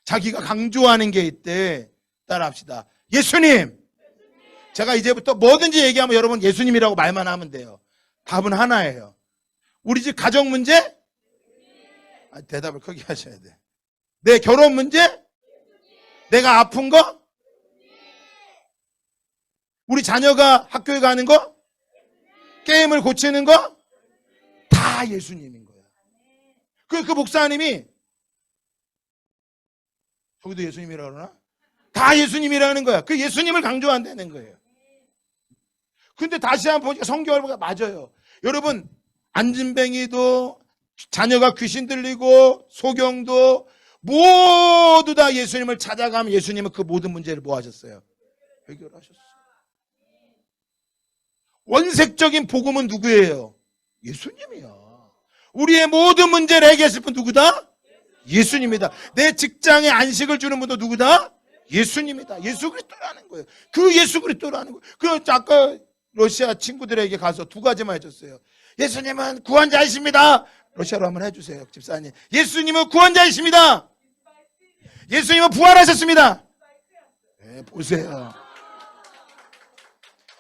Speaker 1: 자기가 강조하는 게 있대. 따라합시다. 예수님. 제가 이제부터 뭐든지 얘기하면 여러분 예수님이라고 말만 하면 돼요. 답은 하나예요. 우리 집 가정 문제? 대답을 크게 하셔야 돼. 내 결혼 문제? 내가 아픈 거? 우리 자녀가 학교에 가는 거? 게임을 고치는 거? 다 예수님인 거야. 그 목사님이 저기도 예수님이라고 그러나? 다 예수님이라는 거야. 그 예수님을 강조한다는 거예요. 근데 다시 한번 보니까 성경을 보니까 맞아요. 여러분 안진뱅이도 자녀가 귀신 들리고 소경도 모두 다 예수님을 찾아가면 예수님은 그 모든 문제를 뭐 하셨어요? 해결하셨어요. 원색적인 복음은 누구예요? 예수님이야. 우리의 모든 문제를 해결했을 분 누구다? 예수님이다. 내 직장에 안식을 주는 분도 누구다? 예수님이다. 예수 그리스도라는 거예요. 그 예수 그리스도라는 거예요. 그 아까 러시아 친구들에게 가서 두 가지만 해줬어요. 예수님은 구원자이십니다. 러시아로 한번 해주세요, 집사님. 예수님은 구원자이십니다. 예수님은 부활하셨습니다. 네, 보세요.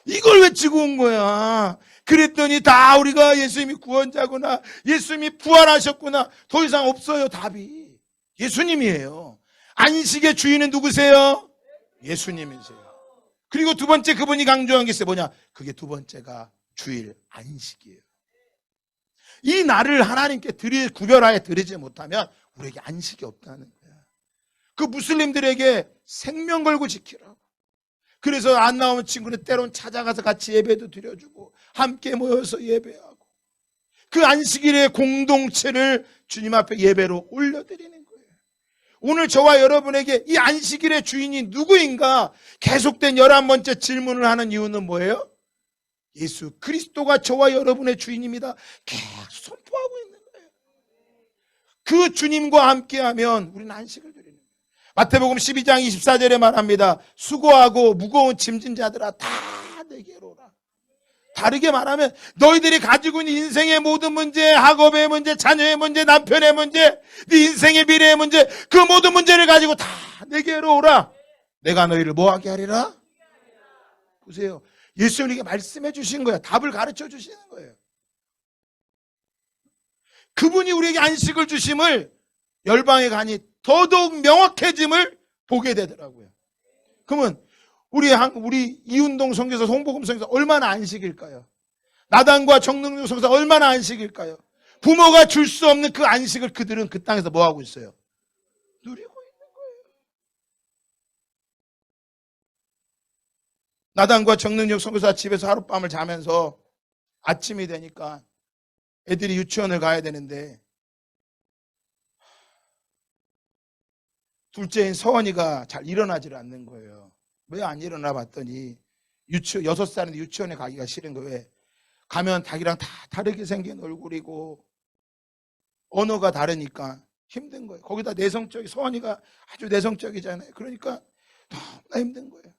Speaker 1: 이걸 외치고 온 거야. 그랬더니 다 우리가 예수님이 구원자구나, 예수님이 부활하셨구나. 더 이상 없어요, 답이. 예수님이에요. 안식의 주인은 누구세요? 예수님이세요. 그리고 두 번째 그분이 강조한 게 있어요. 뭐냐? 그게 두 번째가 주일 안식이에요. 이 날을 하나님께 구별하여 드리지 못하면 우리에게 안식이 없다는 거야. 그 무슬림들에게 생명 걸고 지키라고. 그래서 안 나오는 친구는 때론 찾아가서 같이 예배도 드려주고 함께 모여서 예배하고 그 안식일의 공동체를 주님 앞에 예배로 올려드리는 거예요. 오늘 저와 여러분에게 이 안식일의 주인이 누구인가 계속된 11번째 질문을 하는 이유는 뭐예요? 예수 그리스도가 저와 여러분의 주인입니다. 계속 선포하고 있는 거예요. 그 주님과 함께하면 우리는 안식을 드리는 거예요. 마태복음 12장 24절에 말합니다. 수고하고 무거운 짐진 자들아 다 내게로 오라. 다르게 말하면 너희들이 가지고 있는 인생의 모든 문제, 학업의 문제, 자녀의 문제, 남편의 문제, 네 인생의 미래의 문제, 그 모든 문제를 가지고 다 내게로 오라. 내가 너희를 뭐하게 하리라? 보세요. 예수님에게 말씀해 주신 거예요. 답을 가르쳐 주시는 거예요. 그분이 우리에게 안식을 주심을 열방에 가니 더더욱 명확해짐을 보게 되더라고요. 그러면 우리 이운동 선교사, 홍복음 선교사 얼마나 안식일까요? 나단과 정능력 선교사 얼마나 안식일까요? 부모가 줄 수 없는 그 안식을 그들은 그 땅에서 뭐 하고 있어요? 누리고 있는 거예요. 나단과 정능력 선교사 집에서 하룻밤을 자면서 아침이 되니까 애들이 유치원을 가야 되는데 둘째인 서원이가 잘 일어나질 않는 거예요. 왜 안 일어나 봤더니 6살인데 유치원에 가기가 싫은 거예요. 왜? 가면 자기랑 다 다르게 생긴 얼굴이고 언어가 다르니까 힘든 거예요. 거기다 서원이가 아주 내성적이잖아요. 그러니까 너무나 힘든 거예요.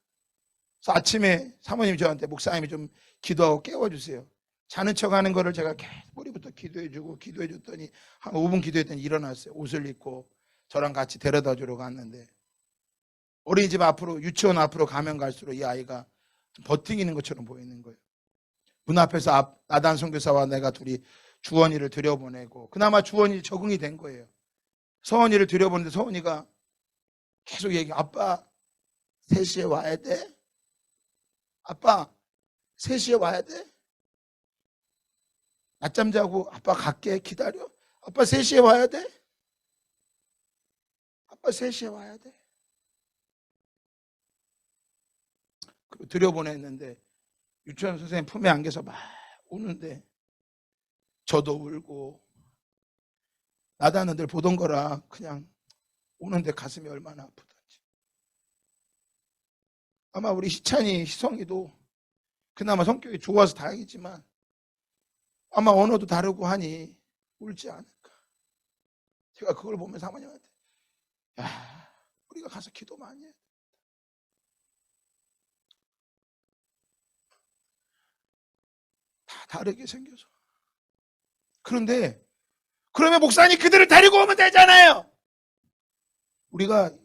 Speaker 1: 그래서 아침에 사모님이 저한테 목사님이 좀 기도하고 깨워주세요. 자는 척하는 거를 제가 계속 머리부터 기도해줬더니 한 5분 기도했더니 일어났어요. 옷을 입고 저랑 같이 데려다 주러 갔는데 어린이집 앞으로, 유치원 앞으로 가면 갈수록 이 아이가 좀 버팅이는 것처럼 보이는 거예요. 문 앞에서 나단 선교사와 내가 둘이 주원이를 들여보내고 그나마 주원이 적응이 된 거예요. 서원이를 들여보는데 서원이가 계속 아빠 3시에 와야 돼? 아빠 3시에 와야 돼? 낮잠 자고 아빠 갈게 기다려? 아빠 3시에 와야 돼? 아빠 3시에 와야 돼? 들여보냈는데 유치원 선생님 품에 안겨서 막 우는데 저도 울고 나다는 늘 보던 거라 그냥 우는데 가슴이 얼마나 아프던지. 아마 우리 희성이도 그나마 성격이 좋아서 다행이지만 아마 언어도 다르고 하니 울지 않을까. 제가 그걸 보면서 사모님한테 야, 우리가 가서 기도 많이 해. 다 다르게 생겨서. 그런데 그러면 목사님 그들을 데리고 오면 되잖아요. 우리가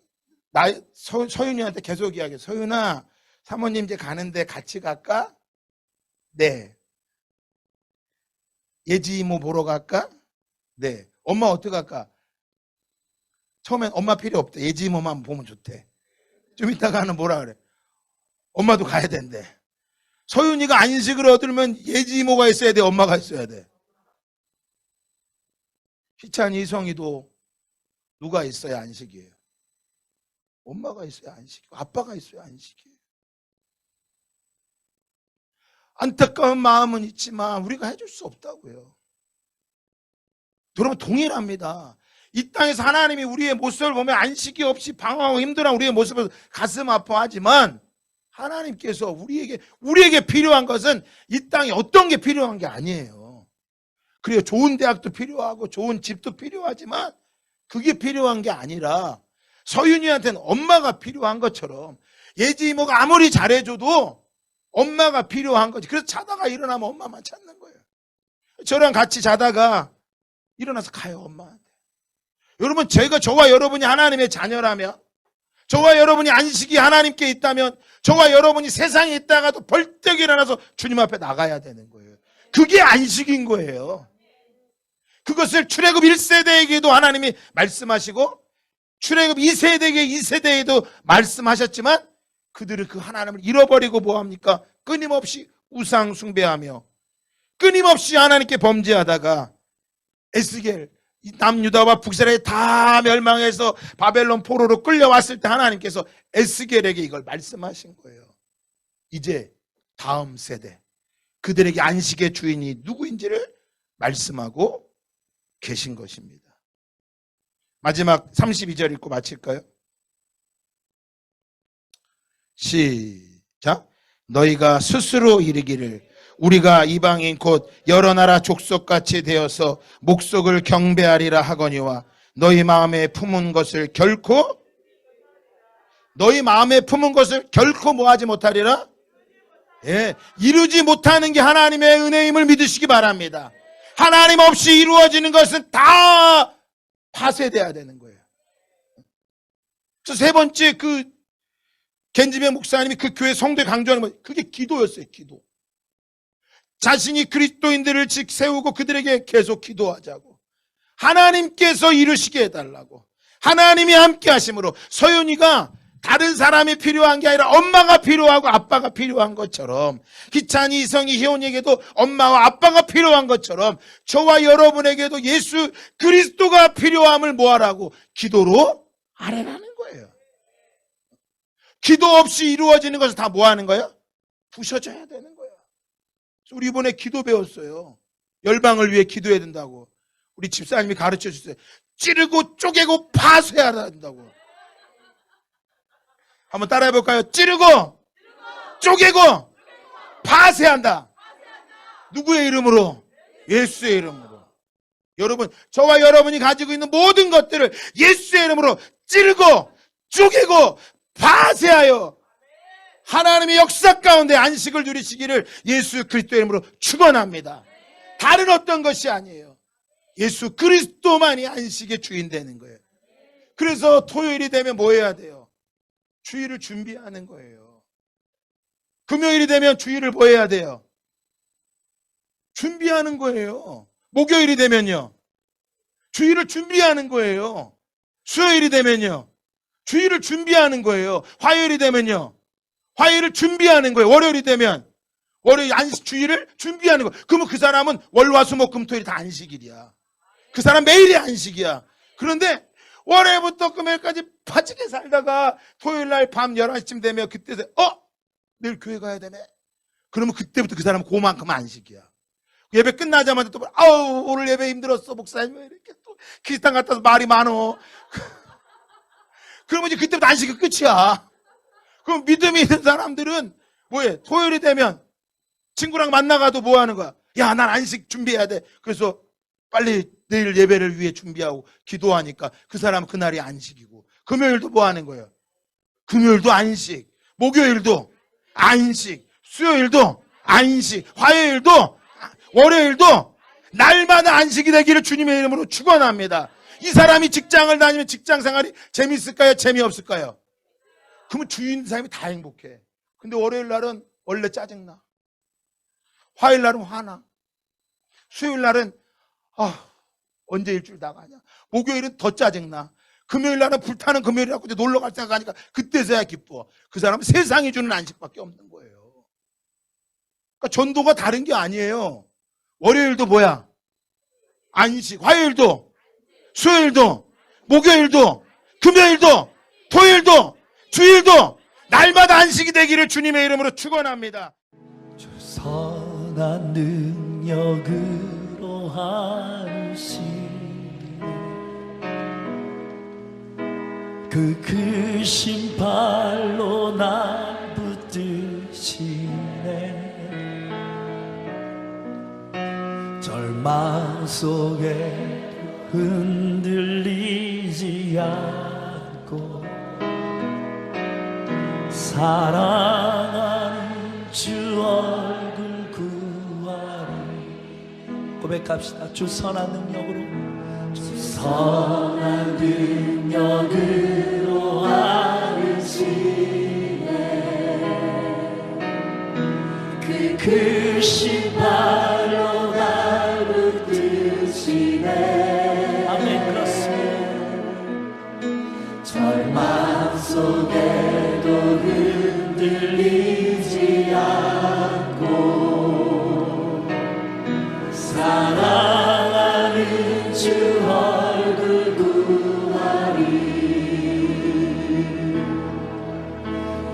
Speaker 1: 서윤이한테 계속 이야기해. 서윤아, 사모님 이제 가는데 같이 갈까? 네. 예지 이모 보러 갈까? 네. 엄마 어떻게 갈까? 처음엔 엄마 필요 없대. 예지 이모만 보면 좋대. 좀 이따가는 뭐라 그래? 엄마도 가야 된대. 서윤이가 안식을 얻으면 예지 이모가 있어야 돼, 엄마가 있어야 돼. 희찬이, 이성이도 누가 있어야 안식이에요? 엄마가 있어야 안식이고 아빠가 있어야 안식이에요. 안타까운 마음은 있지만 우리가 해줄 수 없다고요. 여러분 동일합니다. 이 땅에서 하나님이 우리의 모습을 보면 안식이 없이 방황하고 힘들어 우리의 모습을 가슴 아파하지만 하나님께서 우리에게 필요한 것은 이 땅에 어떤 게 필요한 게 아니에요. 그래요. 좋은 대학도 필요하고 좋은 집도 필요하지만 그게 필요한 게 아니라 서윤이한테는 엄마가 필요한 것처럼 예지 이모가 아무리 잘해줘도 엄마가 필요한 거지. 그래서 자다가 일어나면 엄마만 찾는 거예요. 저랑 같이 자다가 일어나서 가요, 엄마한테. 여러분, 저와 여러분이 하나님의 자녀라면, 저와 여러분이 안식이 하나님께 있다면, 저와 여러분이 세상에 있다가도 벌떡 일어나서 주님 앞에 나가야 되는 거예요. 그게 안식인 거예요. 그것을 출애굽 1세대에게도 하나님이 말씀하시고 출애굽 2세대에도 말씀하셨지만 그들은 그 하나님을 잃어버리고 뭐합니까? 끊임없이 우상 숭배하며 끊임없이 하나님께 범죄하다가 에스겔 남유다와 북이스라엘이 다 멸망해서 바벨론 포로로 끌려왔을 때 하나님께서 에스겔에게 이걸 말씀하신 거예요. 이제 다음 세대 그들에게 안식의 주인이 누구인지를 말씀하고 계신 것입니다. 마지막 32절 읽고 마칠까요? 시작. 너희가 스스로 이르기를 우리가 이방인 곧 여러 나라 족속같이 되어서 목속을 경배하리라 하거니와 너희 마음에 품은 것을 결코 뭐하지 못하리라? 예, 이루지 못하는 게 하나님의 은혜임을 믿으시기 바랍니다. 하나님 없이 이루어지는 것은 다 파쇄돼야 되는 거예요. 그래서 세 번째 겐지베 목사님이 그 교회 성도에 강조하는 거 그게 기도였어요. 기도. 자신이 그리스도인들을 세우고 그들에게 계속 기도하자고. 하나님께서 이루시게 해달라고. 하나님이 함께 하심으로 서윤이가 다른 사람이 필요한 게 아니라 엄마가 필요하고 아빠가 필요한 것처럼 기찬이, 이성이, 희원에게도 엄마와 아빠가 필요한 것처럼 저와 여러분에게도 예수 그리스도가 필요함을 뭐하라고? 기도로 아뢰라는 거예요. 기도 없이 이루어지는 것을 다 뭐하는 거예요? 부셔져야 되는 거예요. 우리 이번에 기도 배웠어요. 열방을 위해 기도해야 된다고. 우리 집사님이 가르쳐 주셨어요. 찌르고 쪼개고 파쇄해야 된다고. 한번 따라해 볼까요? 찌르고 쪼개고 파쇄한다. 누구의 이름으로? 예수의 이름으로. 여러분, 저와 여러분이 가지고 있는 모든 것들을 예수의 이름으로 찌르고 쪼개고 파쇄하여 하나님의 역사 가운데 안식을 누리시기를 예수 그리스도의 이름으로 축원합니다. 다른 어떤 것이 아니에요. 예수 그리스도만이 안식의 주인 되는 거예요. 그래서 토요일이 되면 뭐 해야 돼요? 주일을 준비하는 거예요. 금요일이 되면 주일을 뭐 해야 돼요? 준비하는 거예요. 목요일이 되면요, 주일을 준비하는 거예요. 수요일이 되면요, 주일을 준비하는 거예요. 화요일이 되면요, 화요일을 준비하는 거예요. 월요일이 되면 월요일 주일을 준비하는 거예요. 그러면 그 사람은 월화수목금토일이 다 안식일이야. 그 사람 매일이 안식이야. 그런데 월요일부터 금요일까지 바지게 살다가 토요일날 밤 11시쯤 되면 그때서 내일 교회 가야 되네. 그러면 그때부터 그 사람은 그만큼 안식이야. 예배 끝나자마자 또 오늘 예배 힘들었어 목사님 왜 이렇게 또 기스탄 갔다 와서 말이 많어. 그러면 이제 그때부터 안식이 끝이야. 그럼 믿음이 있는 사람들은 뭐해? 토요일이 되면 친구랑 만나가도 뭐 하는 거야? 야, 난 안식 준비해야 돼. 그래서 빨리 내일 예배를 위해 준비하고 기도하니까 그 사람은 그날이 안식이고, 금요일도 뭐 하는 거예요? 금요일도 안식, 목요일도 안식, 수요일도 안식, 화요일도, 월요일도 날마다 안식이 되기를 주님의 이름으로 축원합니다. 이 사람이 직장을 다니면 직장 생활이 재미있을까요? 재미없을까요? 그러면 주인 있는 사람이 다 행복해. 근데 월요일 날은 원래 짜증나. 화요일 날은 화나. 수요일 날은 언제 일주일 나가냐. 목요일은 더 짜증나. 금요일 날은 불타는 금요일이라고 이제 놀러 갈 생각하니까 그때서야 기뻐. 그 사람은 세상이 주는 안식밖에 없는 거예요. 그러니까 전도가 다른 게 아니에요. 월요일도 뭐야? 안식. 화요일도, 수요일도, 목요일도, 금요일도, 토요일도, 주일도 날마다 안식이 되기를 주님의 이름으로 축원합니다.
Speaker 2: 주 선한 능력으로 하루씩 그 크신 발로 나 붙드시네. 절망 속에 흔들리지 않고 사랑하는 주 얼굴 구하리. 고백합시다. 주 선한 능력으로, 주 선한 능력으로 안으시네. 그 크신 발로 날 붙드시네. 아멘. 그렇습니다. 절망 속에도 흔들리지 않고 사랑하는 주 얼굴 구하리.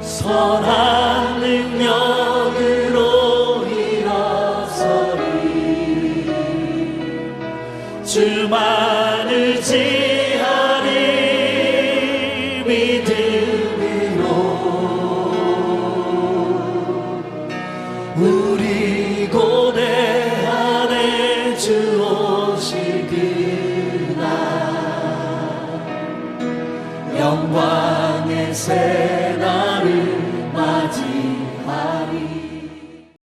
Speaker 2: 선한 능력으로 일어서리. 주만을 지하리. 믿음으로 우리 고대 안에 주 오실 그날 영광의 새